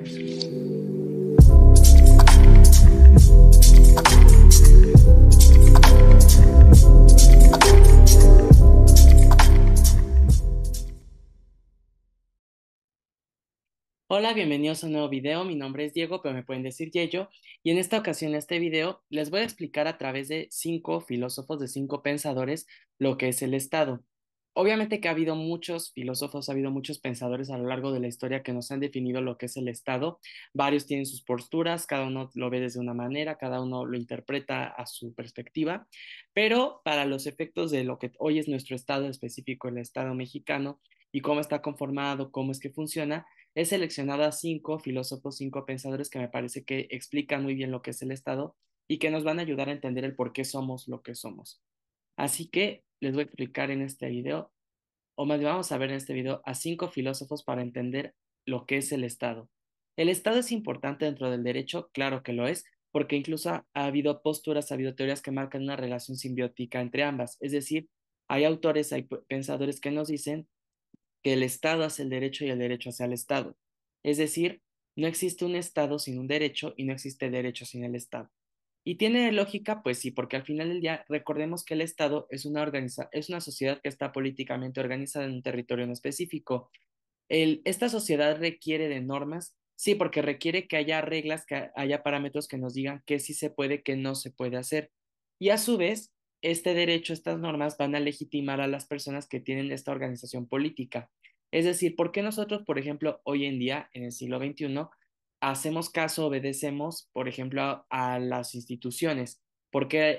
Hola, bienvenidos a un nuevo video. Mi nombre es Diego, pero me pueden decir Yello. Y en esta ocasión, en este video, les voy a explicar a través de 5 filósofos, de 5 pensadores, lo que es el Estado. Obviamente que ha habido muchos filósofos, ha habido muchos pensadores a lo largo de la historia que nos han definido lo que es el Estado. Varios tienen sus posturas, cada uno lo ve desde una manera, cada uno lo interpreta a su perspectiva. Pero para los efectos de lo que hoy es nuestro Estado específico, el Estado mexicano, y cómo está conformado, cómo es que funciona, he seleccionado a 5 filósofos, 5 pensadores que me parece que explican muy bien lo que es el Estado y que nos van a ayudar a entender el por qué somos lo que somos. Así que les voy a explicar en este video, o más bien vamos a ver en este video a 5 filósofos para entender lo que es el Estado. ¿El Estado es importante dentro del derecho? Claro que lo es, porque incluso ha habido posturas, ha habido teorías que marcan una relación simbiótica entre ambas. Es decir, hay autores, hay pensadores que nos dicen que el Estado hace el derecho y el derecho hace al Estado. Es decir, no existe un Estado sin un derecho y no existe derecho sin el Estado. ¿Y tiene lógica? Pues sí, porque al final del día recordemos que el Estado es una sociedad que está políticamente organizada en un territorio en específico. Esta sociedad requiere de normas, sí, porque requiere que haya reglas, que haya parámetros que nos digan qué sí se puede, qué no se puede hacer. Y a su vez, este derecho, estas normas van a legitimar a las personas que tienen esta organización política. Es decir, ¿por qué nosotros, por ejemplo, hoy en día, en el siglo XXI, hacemos caso, obedecemos, por ejemplo, a las instituciones? ¿Por qué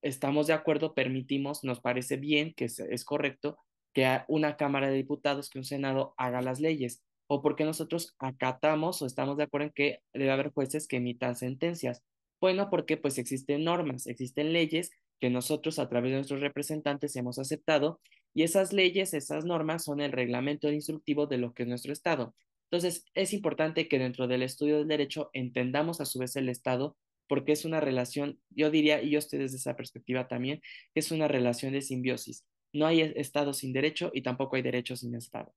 estamos de acuerdo, permitimos, nos parece bien, que es correcto que una Cámara de Diputados, que un Senado haga las leyes? ¿O porque nosotros acatamos o estamos de acuerdo en que debe haber jueces que emitan sentencias? Bueno, porque pues existen normas, existen leyes que nosotros a través de nuestros representantes hemos aceptado, y esas leyes, esas normas son el reglamento instructivo de lo que es nuestro Estado. Entonces, es importante que dentro del estudio del derecho entendamos a su vez el Estado, porque es una relación, yo diría, y yo estoy desde esa perspectiva también, que es una relación de simbiosis. No hay Estado sin derecho y tampoco hay derecho sin Estado.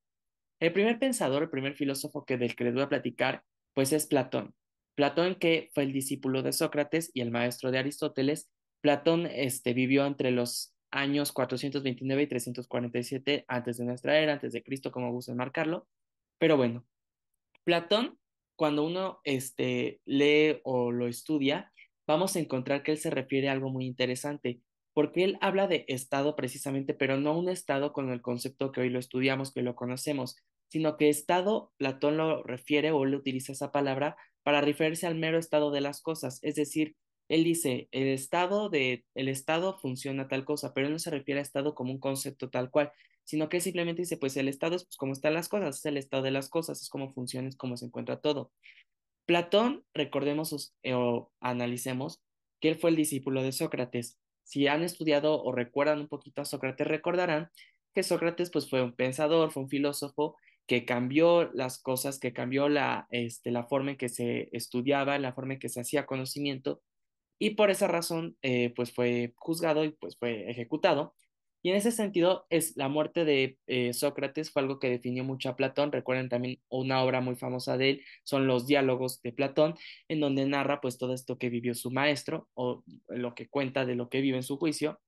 El primer pensador, el primer filósofo del que les voy a platicar, pues es Platón. Platón, que fue el discípulo de Sócrates y el maestro de Aristóteles. Platón vivió entre los años 429 y 347 antes de nuestra era, antes de Cristo, como gusten marcarlo. Pero bueno, Platón, cuando uno lee o lo estudia, vamos a encontrar que él se refiere a algo muy interesante, porque él habla de estado precisamente, pero no un estado con el concepto que hoy lo estudiamos, que lo conocemos, sino que estado, Platón lo refiere o él utiliza esa palabra para referirse al mero estado de las cosas. Es decir, él dice, el estado funciona tal cosa, pero él no se refiere a estado como un concepto tal cual, sino que simplemente dice, pues el estado es pues cómo están las cosas, es el estado de las cosas, es cómo funciona, es cómo se encuentra todo. Platón, recordemos o analicemos que él fue el discípulo de Sócrates. Si han estudiado o recuerdan un poquito a Sócrates, recordarán que Sócrates pues fue un pensador, fue un filósofo que cambió las cosas, que cambió la forma en que se estudiaba, la forma en que se hacía conocimiento, y por esa razón pues fue juzgado y pues fue ejecutado. Y en ese sentido, la muerte de Sócrates fue algo que definió mucho a Platón. Recuerden también una obra muy famosa de él, son los diálogos de Platón, en donde narra pues todo esto que vivió su maestro o lo que cuenta de lo que vive en su juicio.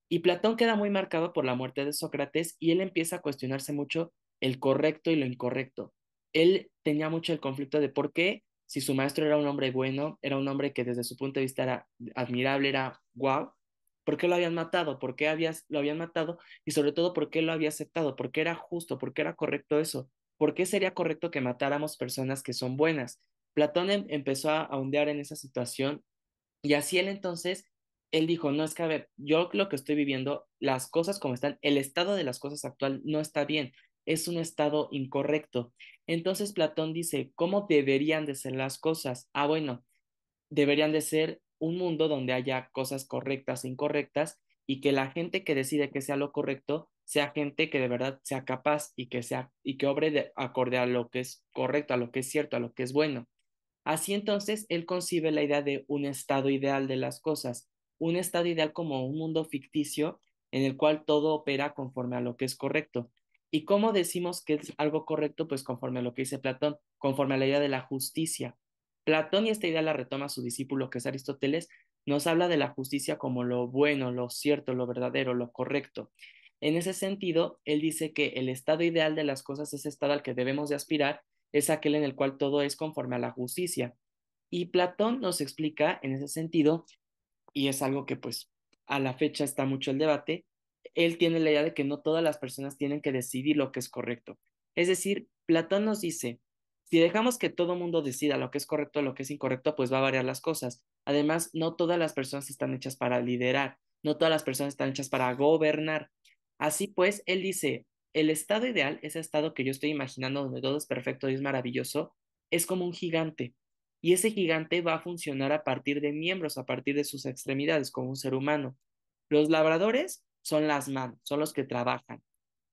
Y Platón queda muy marcado por la muerte de Sócrates y él empieza a cuestionarse mucho el correcto y lo incorrecto. Él tenía mucho el conflicto de por qué, si su maestro era un hombre bueno, era un hombre que desde su punto de vista era admirable, era guau, ¿por qué lo habían matado? ¿Por qué lo habían matado? Y sobre todo, ¿por qué lo había aceptado? ¿Por qué era justo? ¿Por qué era correcto eso? ¿Por qué sería correcto que matáramos personas que son buenas? Platón empezó a ondear en esa situación, y así él entonces, él dijo, no, es que a ver, yo lo que estoy viviendo, las cosas como están, el estado de las cosas actual no está bien, es un estado incorrecto. Entonces Platón dice, ¿cómo deberían de ser las cosas? Ah, bueno, deberían de ser un mundo donde haya cosas correctas e incorrectas, y que la gente que decide que sea lo correcto sea gente que de verdad sea capaz y que obre acorde a lo que es correcto, a lo que es cierto, a lo que es bueno. Así entonces, él concibe la idea de un estado ideal de las cosas, un estado ideal como un mundo ficticio en el cual todo opera conforme a lo que es correcto. ¿Y cómo decimos que es algo correcto? Pues conforme a lo que dice Platón, conforme a la idea de la justicia. Platón, y esta idea la retoma su discípulo que es Aristóteles, nos habla de la justicia como lo bueno, lo cierto, lo verdadero, lo correcto. En ese sentido, él dice que el estado ideal de las cosas, ese estado al que debemos de aspirar, es aquel en el cual todo es conforme a la justicia. Y Platón nos explica en ese sentido, y es algo que pues a la fecha está mucho el debate, él tiene la idea de que no todas las personas tienen que decidir lo que es correcto. Es decir, Platón nos dice, si dejamos que todo mundo decida lo que es correcto o lo que es incorrecto, pues va a variar las cosas. Además, no todas las personas están hechas para liderar, no todas las personas están hechas para gobernar. Así pues, él dice, el estado ideal, ese estado que yo estoy imaginando donde todo es perfecto y es maravilloso, es como un gigante. Y ese gigante va a funcionar a partir de miembros, a partir de sus extremidades, como un ser humano. Los labradores son las manos, son los que trabajan.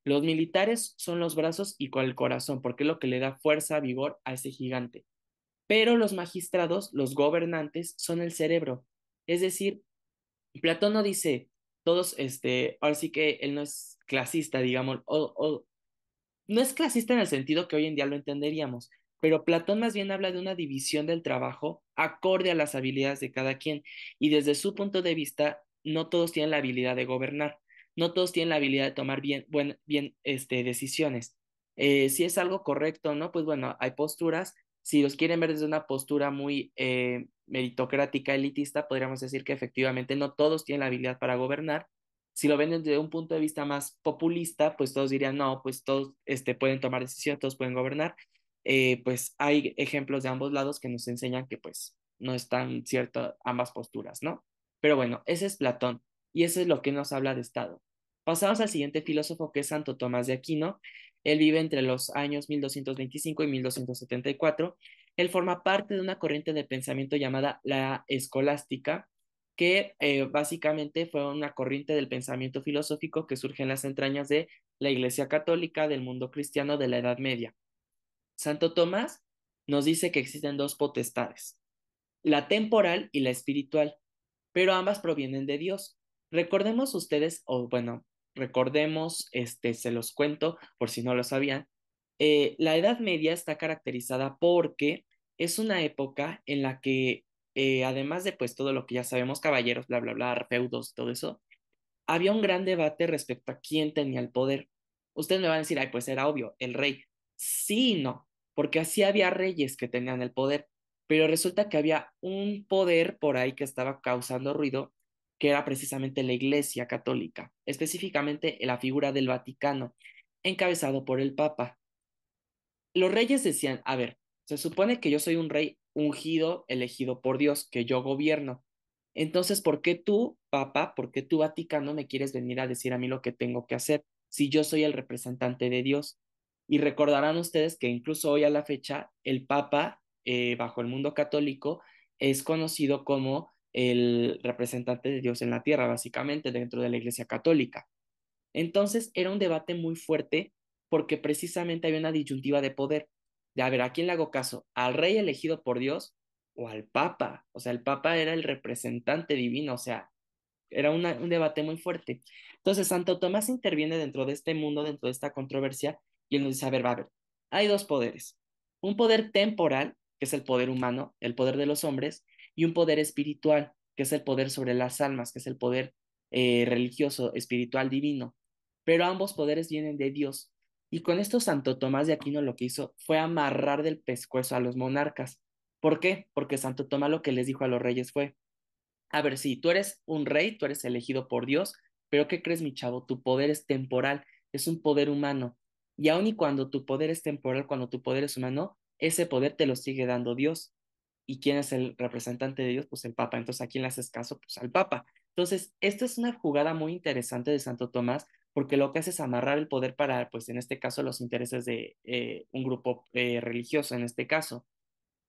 Los militares son los brazos y con el corazón, porque es lo que le da fuerza, vigor a ese gigante. Pero los magistrados, los gobernantes, son el cerebro. Es decir, Platón no dice, todos, ahora sí que él no es clasista, digamos, o no es clasista en el sentido que hoy en día lo entenderíamos, pero Platón más bien habla de una división del trabajo acorde a las habilidades de cada quien. Y desde su punto de vista, no todos tienen la habilidad de gobernar, no todos tienen la habilidad de tomar decisiones. Si es algo correcto o no, pues bueno, hay posturas. Si los quieren ver desde una postura muy meritocrática, elitista, podríamos decir que efectivamente no todos tienen la habilidad para gobernar. Si lo ven desde un punto de vista más populista, pues todos dirían, no, pues todos pueden tomar decisiones, todos pueden gobernar. Pues hay ejemplos de ambos lados que nos enseñan que pues no están ciertas ambas posturas, ¿no? Pero bueno, ese es Platón y eso es lo que nos habla de Estado. Pasamos al siguiente filósofo que es Santo Tomás de Aquino. Él vive entre los años 1225 y 1274. Él forma parte de una corriente de pensamiento llamada la escolástica, que básicamente fue una corriente del pensamiento filosófico que surge en las entrañas de la Iglesia Católica, del mundo cristiano de la Edad Media. Santo Tomás nos dice que existen dos potestades, la temporal y la espiritual, pero ambas provienen de Dios. Recordemos ustedes, o bueno, recordemos, se los cuento por si no lo sabían, la Edad Media está caracterizada porque es una época en la que, además de pues todo lo que ya sabemos, caballeros, bla, bla, bla, feudos, todo eso, había un gran debate respecto a quién tenía el poder. Ustedes me van a decir, ay, pues era obvio, el rey. Sí y no, porque así había reyes que tenían el poder, pero resulta que había un poder por ahí que estaba causando ruido, que era precisamente la Iglesia Católica, específicamente la figura del Vaticano, encabezado por el Papa. Los reyes decían, a ver, se supone que yo soy un rey ungido, elegido por Dios, que yo gobierno. Entonces, ¿por qué tú, Papa, por qué tú, Vaticano, me quieres venir a decir a mí lo que tengo que hacer si yo soy el representante de Dios? Y recordarán ustedes que incluso hoy a la fecha, el Papa, bajo el mundo católico, es conocido como el representante de Dios en la tierra, básicamente, dentro de la Iglesia Católica. Entonces era un debate muy fuerte porque precisamente había una disyuntiva de poder. De, a ver, ¿a quién le hago caso? ¿Al rey elegido por Dios o al papa? O sea, el papa era el representante divino, o sea, era un debate muy fuerte. Entonces, Santo Tomás interviene dentro de este mundo, dentro de esta controversia, y él nos dice, a ver, va a ver, hay dos poderes. Un poder temporal, que es el poder humano, el poder de los hombres, y un poder espiritual, que es el poder sobre las almas, que es el poder religioso, espiritual, divino. Pero ambos poderes vienen de Dios. Y con esto Santo Tomás de Aquino lo que hizo fue amarrar del pescuezo a los monarcas. ¿Por qué? Porque Santo Tomás lo que les dijo a los reyes fue, a ver, sí, tú eres un rey, tú eres elegido por Dios, pero ¿qué crees, mi chavo? Tu poder es temporal, es un poder humano. Y aun y cuando tu poder es temporal, cuando tu poder es humano, ese poder te lo sigue dando Dios. ¿Y quién es el representante de Dios? Pues el Papa. Entonces, ¿a quién le haces caso? Pues al Papa. Entonces, esta es una jugada muy interesante de Santo Tomás, porque lo que hace es amarrar el poder para, pues en este caso, los intereses de un grupo religioso, en este caso.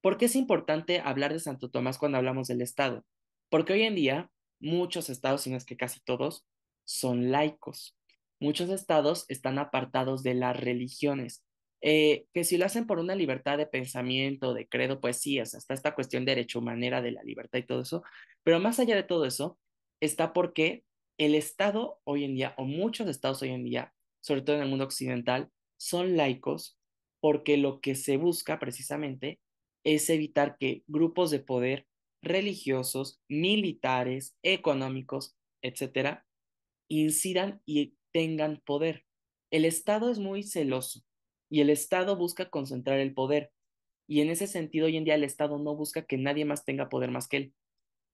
¿Por qué es importante hablar de Santo Tomás cuando hablamos del Estado? Porque hoy en día muchos estados, si no es que casi todos, son laicos. Muchos estados están apartados de las religiones. Que si lo hacen por una libertad de pensamiento, de credo, pues sí, o sea, está esta cuestión derecho manera de la libertad y todo eso. Pero más allá de todo eso, está porque el Estado hoy en día, o muchos estados hoy en día, sobre todo en el mundo occidental, son laicos porque lo que se busca precisamente es evitar que grupos de poder religiosos, militares, económicos, etcétera, incidan y tengan poder. El Estado es muy celoso y el Estado busca concentrar el poder. Y en ese sentido, hoy en día el Estado no busca que nadie más tenga poder más que él.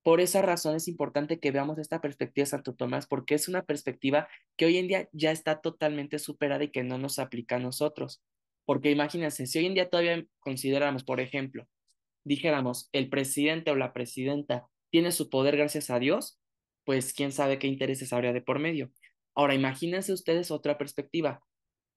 Por esa razón es importante que veamos esta perspectiva de Santo Tomás, porque es una perspectiva que hoy en día ya está totalmente superada y que no nos aplica a nosotros. Porque imagínense, si hoy en día todavía consideramos, por ejemplo, dijéramos, el presidente o la presidenta tiene su poder gracias a Dios, pues quién sabe qué intereses habría de por medio. Ahora, imagínense ustedes otra perspectiva,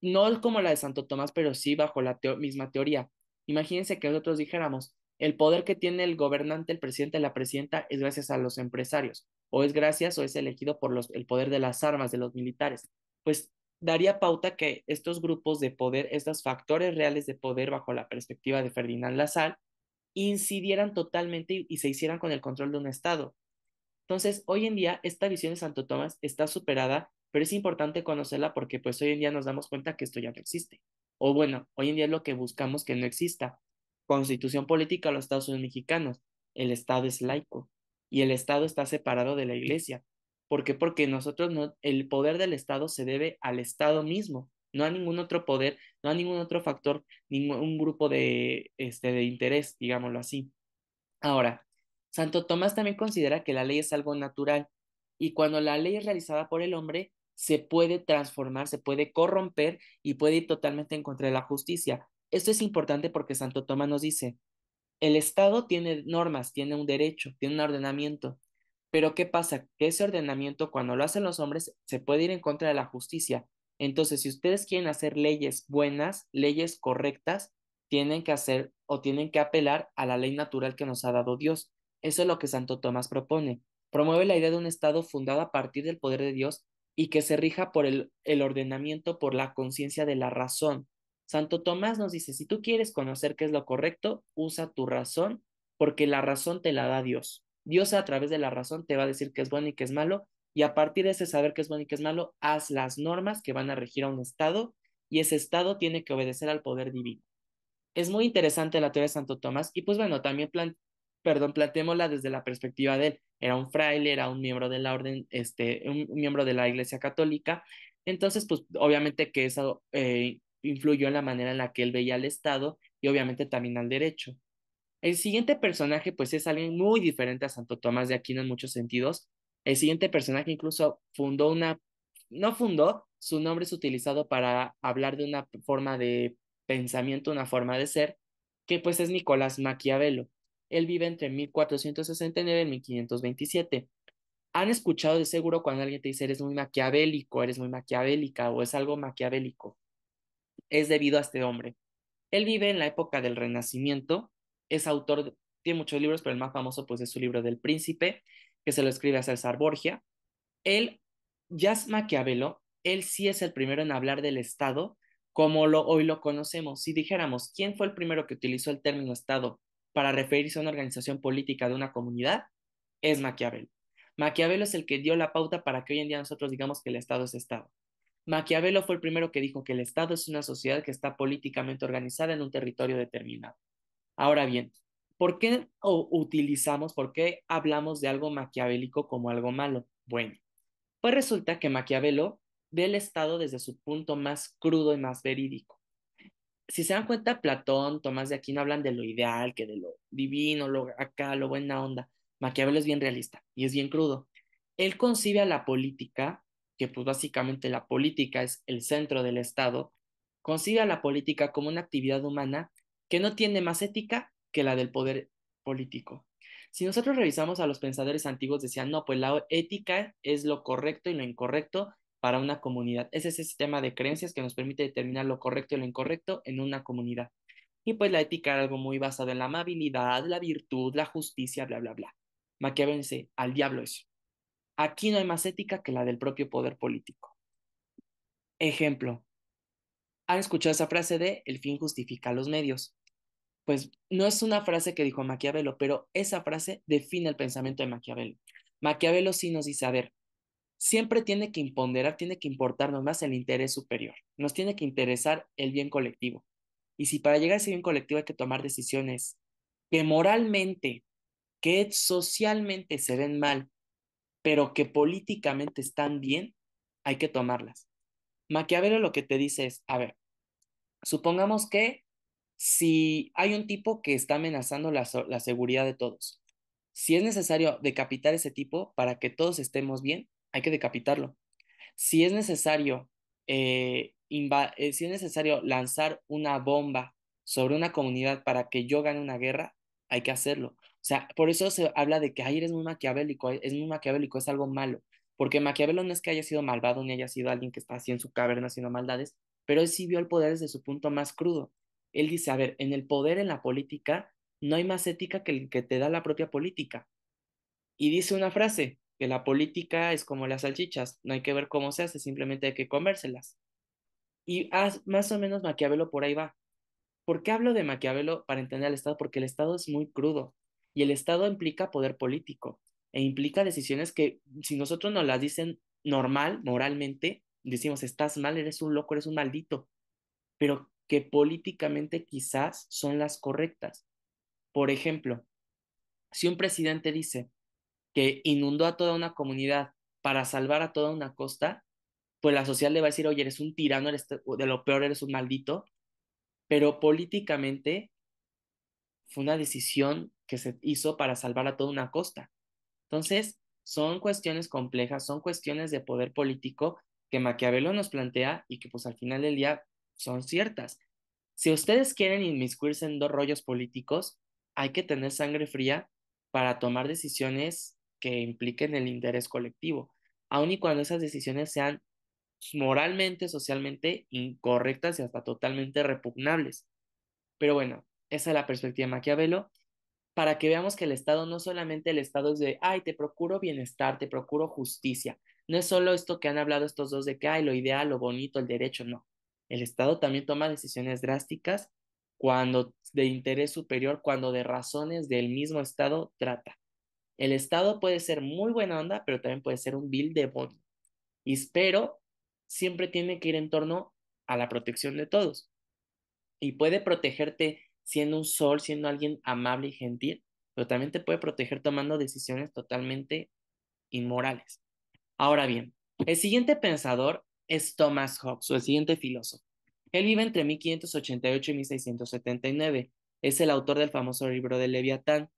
no como la de Santo Tomás, pero sí bajo la misma teoría. Imagínense que nosotros dijéramos, el poder que tiene el gobernante, el presidente, la presidenta, es gracias a los empresarios, o es gracias o es elegido por el poder de las armas, de los militares. Pues daría pauta que estos grupos de poder, estos factores reales de poder bajo la perspectiva de Ferdinand Lassalle, incidieran totalmente y se hicieran con el control de un Estado. Entonces, hoy en día esta visión de Santo Tomás está superada, pero es importante conocerla porque pues hoy en día nos damos cuenta que esto ya no existe. O bueno, hoy en día es lo que buscamos que no exista. Constitución política de los Estados Unidos mexicanos. El Estado es laico y el Estado está separado de la Iglesia. ¿Por qué? Porque nosotros no, el poder del Estado se debe al Estado mismo, no a ningún otro poder, no a ningún otro factor, ningún grupo de interés, digámoslo así. Ahora, Santo Tomás también considera que la ley es algo natural y cuando la ley es realizada por el hombre, se puede transformar, se puede corromper y puede ir totalmente en contra de la justicia. Esto es importante porque Santo Tomás nos dice, el Estado tiene normas, tiene un derecho, tiene un ordenamiento, pero ¿qué pasa? Que ese ordenamiento, cuando lo hacen los hombres, se puede ir en contra de la justicia. Entonces, si ustedes quieren hacer leyes buenas, leyes correctas, tienen que hacer o tienen que apelar a la ley natural que nos ha dado Dios. Eso es lo que Santo Tomás propone. Promueve la idea de un Estado fundado a partir del poder de Dios y que se rija por el ordenamiento, por la conciencia de la razón. Santo Tomás nos dice, si tú quieres conocer qué es lo correcto, usa tu razón, porque la razón te la da Dios. Dios a través de la razón te va a decir qué es bueno y qué es malo, y a partir de ese saber qué es bueno y qué es malo, haz las normas que van a regir a un Estado, y ese Estado tiene que obedecer al poder divino. Es muy interesante la teoría de Santo Tomás, y pues bueno, también planteémosla desde la perspectiva de él. Era un fraile, era un miembro de la orden, un miembro de la Iglesia Católica, entonces pues obviamente que eso influyó en la manera en la que él veía al Estado y obviamente también al derecho. El siguiente personaje, pues, es alguien muy diferente a Santo Tomás de Aquino en muchos sentidos. El siguiente personaje incluso no fundó, su nombre es utilizado para hablar de una forma de pensamiento, una forma de ser, que pues es Nicolás Maquiavelo. Él vive entre 1469 y 1527. Han escuchado de seguro cuando alguien te dice eres muy maquiavélico, eres muy maquiavélica o es algo maquiavélico. Es debido a este hombre. Él vive en la época del Renacimiento, es autor, tiene muchos libros, pero el más famoso pues es su libro del Príncipe, que se lo escribe a César Borgia. Él, ya es Maquiavelo, él sí es el primero en hablar del Estado como hoy lo conocemos. Si dijéramos, ¿quién fue el primero que utilizó el término Estado para referirse a una organización política de una comunidad? Es Maquiavelo. Maquiavelo es el que dio la pauta para que hoy en día nosotros digamos que el Estado es Estado. Maquiavelo fue el primero que dijo que el Estado es una sociedad que está políticamente organizada en un territorio determinado. Ahora bien, ¿por qué utilizamos, por qué hablamos de algo maquiavélico como algo malo? Bueno, pues resulta que Maquiavelo ve el Estado desde su punto más crudo y más verídico. Si se dan cuenta, Platón, Tomás de Aquino hablan de lo ideal, que de lo divino, lo acá, lo buena onda. Maquiavelo es bien realista y es bien crudo. Él concibe a la política, que pues básicamente la política es el centro del Estado, concibe a la política como una actividad humana que no tiene más ética que la del poder político. Si nosotros revisamos a los pensadores antiguos, decían, no, pues la ética es lo correcto y lo incorrecto para una comunidad. Es ese sistema de creencias que nos permite determinar lo correcto y lo incorrecto en una comunidad. Y pues la ética era algo muy basado en la amabilidad, la virtud, la justicia, bla, bla, bla. Maquiavelo dice, al diablo eso. Aquí no hay más ética que la del propio poder político. Ejemplo, ¿han escuchado esa frase de el fin justifica los medios? Pues no es una frase que dijo Maquiavelo, pero esa frase define el pensamiento de Maquiavelo. Maquiavelo sí nos dice, a ver, siempre tiene que imponderar, tiene que importarnos más el interés superior. Nos tiene que interesar el bien colectivo. Y si para llegar a ese bien colectivo hay que tomar decisiones que moralmente, que socialmente se ven mal, pero que políticamente están bien, hay que tomarlas. Maquiavelo lo que te dice es, a ver, supongamos que si hay un tipo que está amenazando la seguridad de todos, si es necesario decapitar ese tipo para que todos estemos bien, hay que decapitarlo. Si es necesario, si es necesario lanzar una bomba sobre una comunidad para que yo gane una guerra, hay que hacerlo. O sea, por eso se habla de que ay, eres muy maquiavélico, es muy maquiavélico, es algo malo. Porque Maquiavelo no es que haya sido malvado ni haya sido alguien que está así en su caverna haciendo maldades, pero él sí vio el poder desde su punto más crudo. Él dice, a ver, en el poder, en la política, no hay más ética que el que te da la propia política. Y dice una frase, que la política es como las salchichas, no hay que ver cómo se hace, simplemente hay que comérselas. Y más o menos Maquiavelo por ahí va. ¿Por qué hablo de Maquiavelo para entender al Estado? Porque el Estado es muy crudo y el Estado implica poder político e implica decisiones que si nosotros nos las dicen normal, moralmente, decimos, estás mal, eres un loco, eres un maldito, pero que políticamente quizás son las correctas. Por ejemplo, si un presidente dice, que inundó a toda una comunidad para salvar a toda una costa, pues la sociedad le va a decir, oye, eres un tirano, eres de lo peor, eres un maldito, pero políticamente fue una decisión que se hizo para salvar a toda una costa. Entonces, son cuestiones complejas, son cuestiones de poder político que Maquiavelo nos plantea y que pues al final del día son ciertas. Si ustedes quieren inmiscuirse en dos rollos políticos, hay que tener sangre fría para tomar decisiones que impliquen el interés colectivo, aun y cuando esas decisiones sean moralmente, socialmente incorrectas y hasta totalmente repugnables. Pero bueno, esa es la perspectiva de Maquiavelo para que veamos que el Estado no solamente el Estado es de, ay, te procuro bienestar, te procuro justicia. No es solo esto que han hablado estos dos de que, ay, lo ideal, lo bonito, el derecho, no. El Estado también toma decisiones drásticas cuando de interés superior, cuando de razones del mismo Estado trata. El Estado puede ser muy buena onda, pero también puede ser un vil demonio. Y espero siempre tiene que ir en torno a la protección de todos y puede protegerte siendo un sol, siendo alguien amable y gentil, pero también te puede proteger tomando decisiones totalmente inmorales. Ahora bien, el siguiente pensador es Thomas Hobbes, o el siguiente filósofo. Él vive entre 1588 y 1679. Es el autor del famoso libro de Leviatán.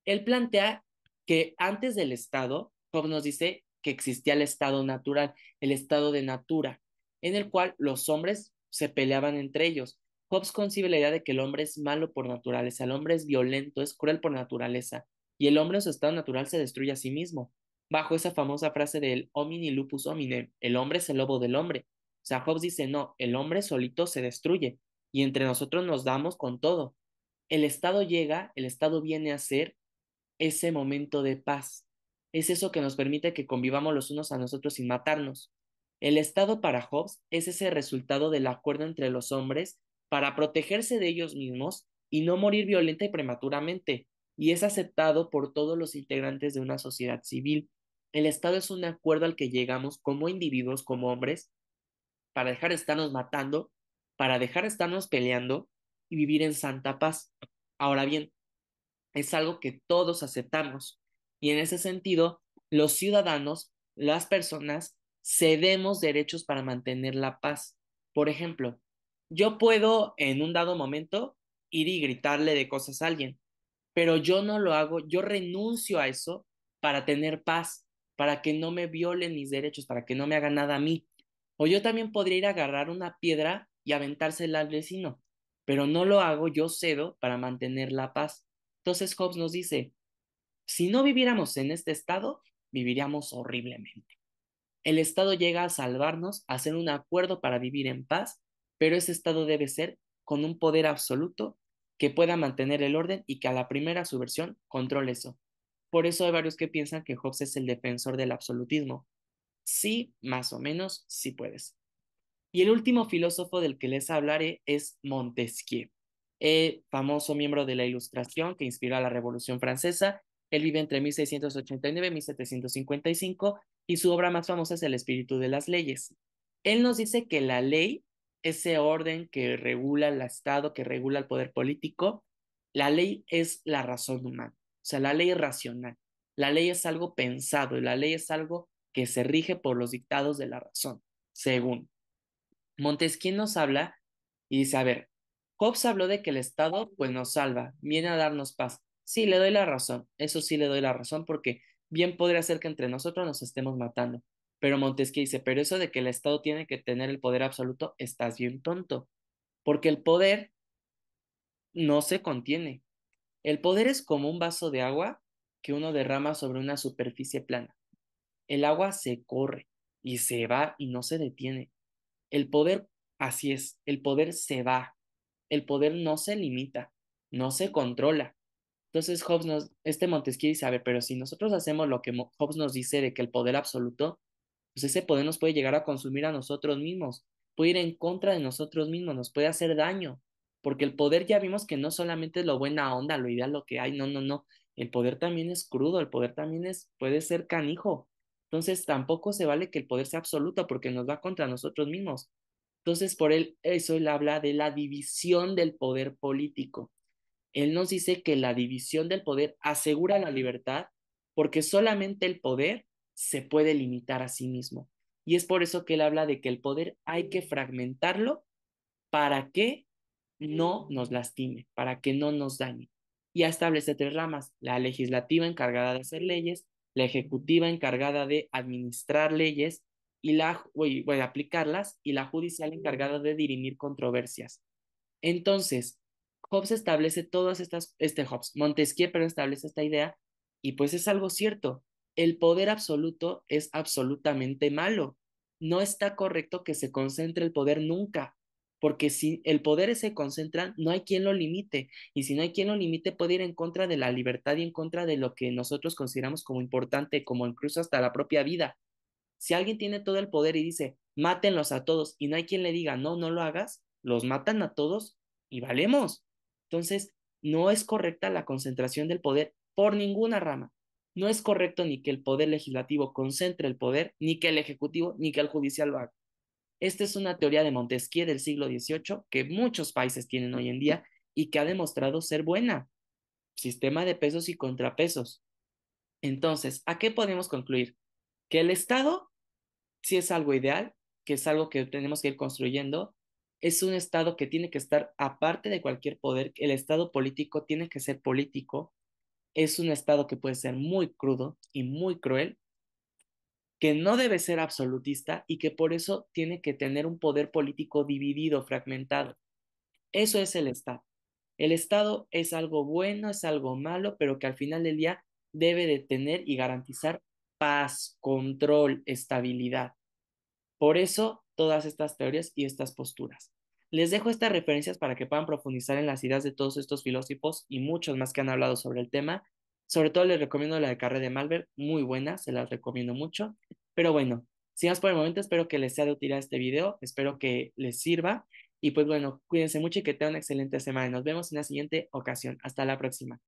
Él plantea que antes del Estado, Hobbes nos dice que existía el estado natural, el estado de natura, en el cual los hombres se peleaban entre ellos. Hobbes concibe la idea de que el hombre es malo por naturaleza, el hombre es violento, es cruel por naturaleza, y el hombre en su estado natural se destruye a sí mismo bajo esa famosa frase del homini lupus hominem, el hombre es el lobo del hombre. O sea, Hobbes dice, no, el hombre solito se destruye y entre nosotros nos damos con todo. El Estado llega, el Estado viene a ser ese momento de paz. Es eso que nos permite que convivamos los unos a nosotros sin matarnos. El Estado para Hobbes es ese resultado del acuerdo entre los hombres para protegerse de ellos mismos y no morir violenta y prematuramente, y es aceptado por todos los integrantes de una sociedad civil. El Estado es un acuerdo al que llegamos como individuos, como hombres, para dejar de estarnos matando, para dejar de estarnos peleando y vivir en santa paz. Ahora bien, es algo que todos aceptamos. Y en ese sentido, los ciudadanos, las personas, cedemos derechos para mantener la paz. Por ejemplo, yo puedo en un dado momento ir y gritarle de cosas a alguien, pero yo no lo hago, yo renuncio a eso para tener paz, para que no me violen mis derechos, para que no me hagan nada a mí. O yo también podría ir a agarrar una piedra y aventársela al vecino, pero no lo hago, yo cedo para mantener la paz. Entonces Hobbes nos dice, si no viviéramos en este estado, viviríamos horriblemente. El Estado llega a salvarnos, a hacer un acuerdo para vivir en paz, pero ese Estado debe ser con un poder absoluto que pueda mantener el orden y que a la primera subversión controle eso. Por eso hay varios que piensan que Hobbes es el defensor del absolutismo. Sí, más o menos, sí puedes. Y el último filósofo del que les hablaré es Montesquieu, famoso miembro de la Ilustración que inspiró a la Revolución Francesa. Él vive entre 1689 y 1755 y su obra más famosa es El espíritu de las leyes. Él nos dice que la ley, ese orden que regula el Estado, que regula el poder político, la ley es la razón humana, o sea, la ley es racional, la ley es algo pensado, y la ley es algo que se rige por los dictados de la razón, según. Montesquieu nos habla y dice, a ver, Hobbes habló de que el Estado pues nos salva, viene a darnos paz. Sí, le doy la razón, eso sí le doy la razón porque bien podría ser que entre nosotros nos estemos matando. Pero Montesquieu dice, pero eso de que el Estado tiene que tener el poder absoluto, estás bien tonto, porque el poder no se contiene. El poder es como un vaso de agua que uno derrama sobre una superficie plana. El agua se corre y se va y no se detiene. El poder, así es, el poder se va, el poder no se limita, no se controla. Entonces este Montesquieu dice, a ver, pero si nosotros hacemos lo que Hobbes nos dice de que el poder absoluto, pues ese poder nos puede llegar a consumir a nosotros mismos, puede ir en contra de nosotros mismos, nos puede hacer daño, porque el poder ya vimos que no solamente es lo buena onda, lo ideal, lo que hay, no, no, no, el poder también es crudo, el poder también puede ser canijo. Entonces tampoco se vale que el poder sea absoluto porque nos va contra nosotros mismos. Entonces, eso él habla de la división del poder político. Él nos dice que la división del poder asegura la libertad porque solamente el poder se puede limitar a sí mismo. Y es por eso que él habla de que el poder hay que fragmentarlo para que no nos lastime, para que no nos dañe. Y establece tres ramas: la legislativa encargada de hacer leyes, la ejecutiva encargada de administrar leyes y bueno, aplicarlas, y la judicial encargada de dirimir controversias. Entonces, Hobbes establece todas Montesquieu, pero establece esta idea, y pues es algo cierto. El poder absoluto es absolutamente malo. No está correcto que se concentre el poder nunca, porque si el poder se concentra, no hay quien lo limite, y si no hay quien lo limite, puede ir en contra de la libertad y en contra de lo que nosotros consideramos como importante, como incluso hasta la propia vida. Si alguien tiene todo el poder y dice, mátenlos a todos, y no hay quien le diga, no, no lo hagas, los matan a todos y valemos. Entonces, no es correcta la concentración del poder por ninguna rama. No es correcto ni que el poder legislativo concentre el poder, ni que el ejecutivo, ni que el judicial lo haga. Esta es una teoría de Montesquieu del siglo XVIII que muchos países tienen hoy en día y que ha demostrado ser buena. Sistema de pesos y contrapesos. Entonces, ¿a qué podemos concluir? Que el Estado si es algo ideal, que es algo que tenemos que ir construyendo, es un Estado que tiene que estar aparte de cualquier poder, el Estado político tiene que ser político, es un Estado que puede ser muy crudo y muy cruel, que no debe ser absolutista y que por eso tiene que tener un poder político dividido, fragmentado. Eso es el Estado. El Estado es algo bueno, es algo malo, pero que al final del día debe de tener y garantizar paz, control, estabilidad. Por eso, todas estas teorías y estas posturas. Les dejo estas referencias para que puedan profundizar en las ideas de todos estos filósofos y muchos más que han hablado sobre el tema. Sobre todo les recomiendo la de Carré de Malver, muy buena, se las recomiendo mucho. Pero bueno, sin más por el momento, espero que les sea de utilidad este video, espero que les sirva. Y pues bueno, cuídense mucho y que tengan una excelente semana. Nos vemos en la siguiente ocasión. Hasta la próxima.